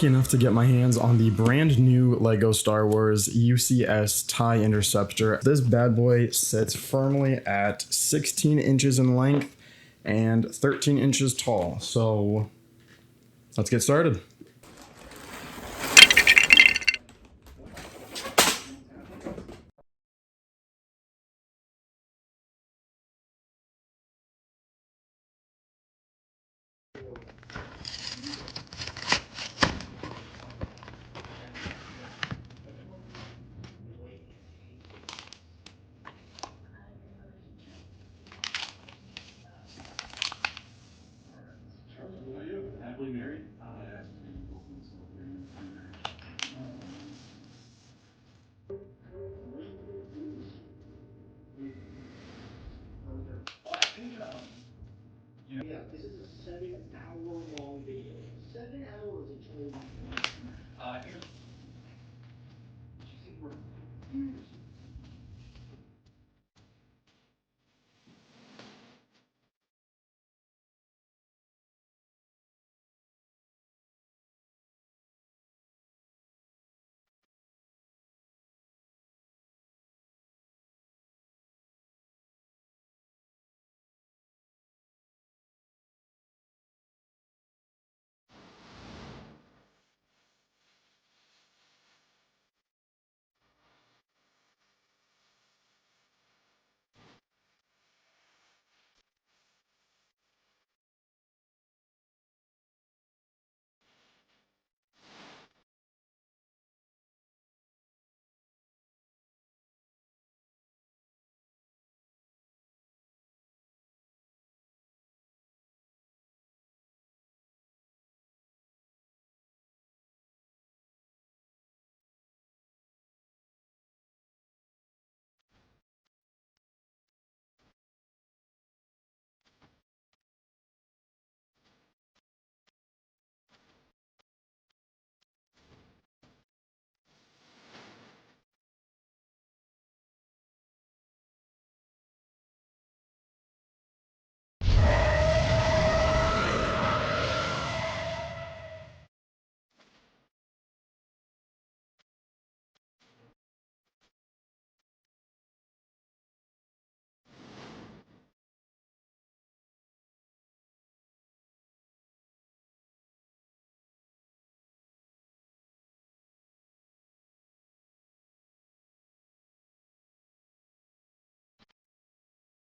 lucky enough to get my hands on the brand new LEGO Star Wars UCS Tie Interceptor. This bad boy sits firmly at 16 inches in length and 13 inches tall. So let's get started. Happily married? Yeah, this is a 7-hour-long video. 7 hours of training.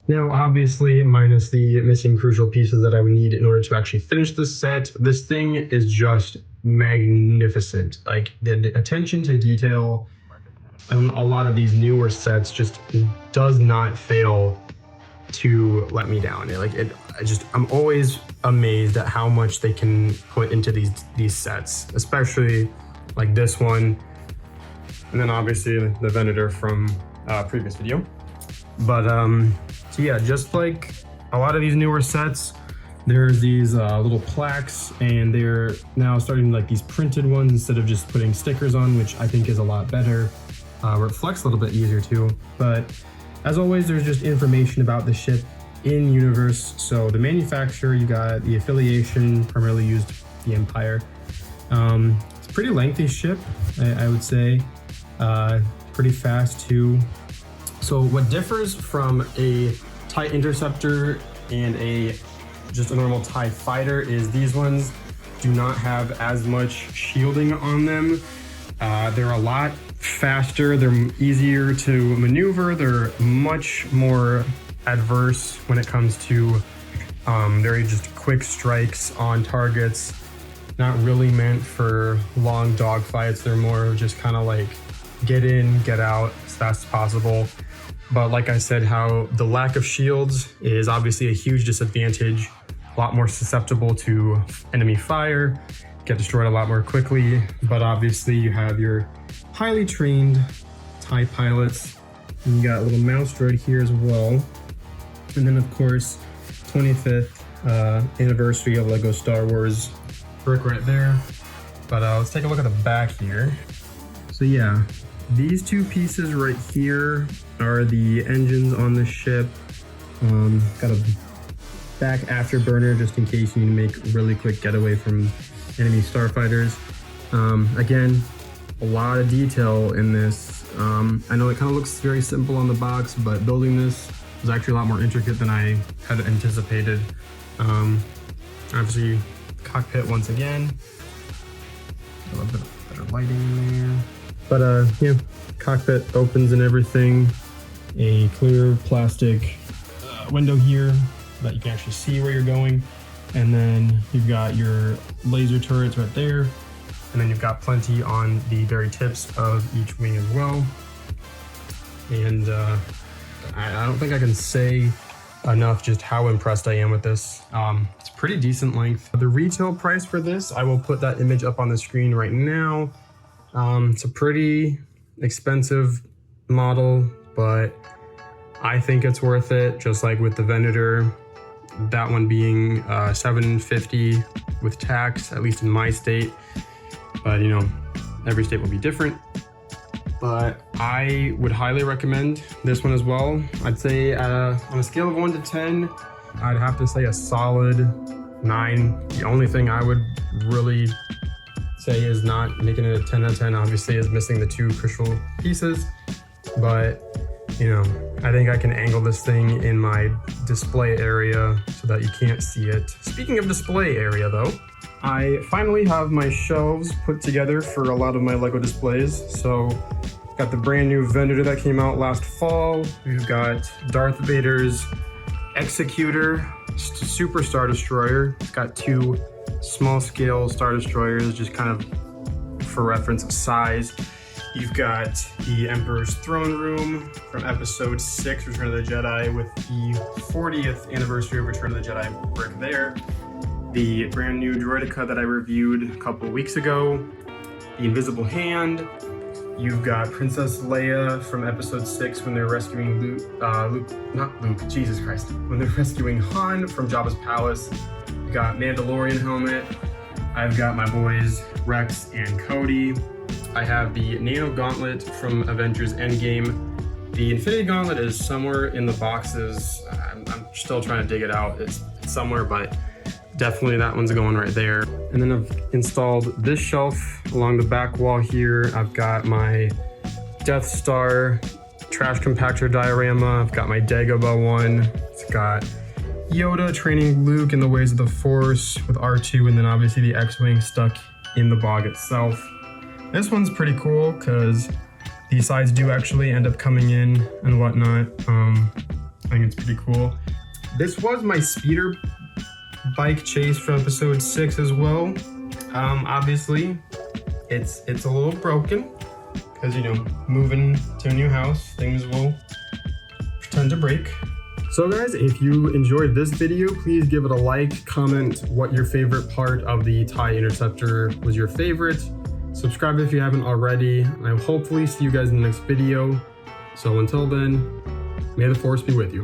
Now, obviously, minus the missing crucial pieces that I would need in order to actually finish this set, this thing is just magnificent. Like, the attention to detail on a lot of these newer sets just does not fail to let me down. I'm always amazed at how much they can put into these sets, especially like this one, and then obviously the Venator from previous video. But so yeah, just like a lot of these newer sets, there's these little plaques, and they're now starting like these printed ones instead of just putting stickers on, which I think is a lot better. Reflects a little bit easier too. But as always, there's just information about the ship in universe. So the manufacturer, you got the affiliation, primarily used the Empire. It's a pretty lengthy ship, I would say. Pretty fast too. So what differs from a TIE Interceptor and just a normal TIE Fighter is these ones do not have as much shielding on them. They're a lot faster, they're easier to maneuver, they're much more adverse when it comes to very just quick strikes on targets. Not really meant for long dogfights, they're more just kind of like get in, get out as fast as possible. But like I said, how the lack of shields is obviously a huge disadvantage, a lot more susceptible to enemy fire, get destroyed a lot more quickly. But obviously you have your highly trained TIE pilots, and you got a little mouse droid here as well. And then of course, 25th anniversary of LEGO Star Wars brick right there. But let's take a look at the back here. So yeah, these two pieces right here are the engines on the ship. Got a back afterburner just in case you need to make a really quick getaway from enemy starfighters. Again, a lot of detail in this. I know it kind of looks very simple on the box, but building this was actually a lot more intricate than I had anticipated. Obviously, cockpit once again. A little bit of better lighting in there. But yeah, cockpit opens and everything. A clear plastic window here that you can actually see where you're going. And then you've got your laser turrets right there. And then you've got plenty on the very tips of each wing as well. And I don't think I can say enough just how impressed I am with this. It's pretty decent length. The retail price for this, I will put that image up on the screen right now. It's a pretty expensive model, but I think it's worth it, just like with the Venator. That one being $750 with tax, at least in my state. But you know, every state will be different. But I would highly recommend this one as well. I'd say on a scale of 1 to 10, I'd have to say a solid 9. The only thing I would really say is not making it a 10 out of 10, obviously, is missing the 2 crucial pieces. But you know, I think I can angle this thing in my display area so that you can't see it. Speaking of display area though, I finally have my shelves put together for a lot of my LEGO displays. So got the brand new Venator that came out last fall. We've got Darth Vader's Executor Super Star Destroyer. It's got 2 small scale Star Destroyers, just kind of for reference of size. You've got the Emperor's Throne Room from Episode 6, Return of the Jedi, with the 40th anniversary of Return of the Jedi brick there. The brand new Droideka that I reviewed a couple weeks ago. The Invisible Hand. You've got Princess Leia from Episode 6 when they're rescuing when they're rescuing Han from Jabba's palace. You've got Mandalorian helmet. I've got my boys Rex and Cody. I have the Nano Gauntlet from Avengers Endgame. The Infinity Gauntlet is somewhere in the boxes. I'm still trying to dig it out. It's somewhere, but definitely that one's going right there. And then I've installed this shelf along the back wall here. I've got my Death Star trash compactor diorama. I've got my Dagobah one. It's got Yoda training Luke in the ways of the Force with R2, and then obviously the X-Wing stuck in the bog itself. This one's pretty cool because these sides do actually end up coming in and whatnot. I think it's pretty cool. This was my speeder bike chase from Episode 6 as well. Obviously, it's a little broken because, you know, moving to a new house, things will tend to break. So guys, if you enjoyed this video, please give it a like, comment what your favorite part of the TIE Interceptor was your favorite. Subscribe if you haven't already, and I will hopefully see you guys in the next video. So until then, may the Force be with you.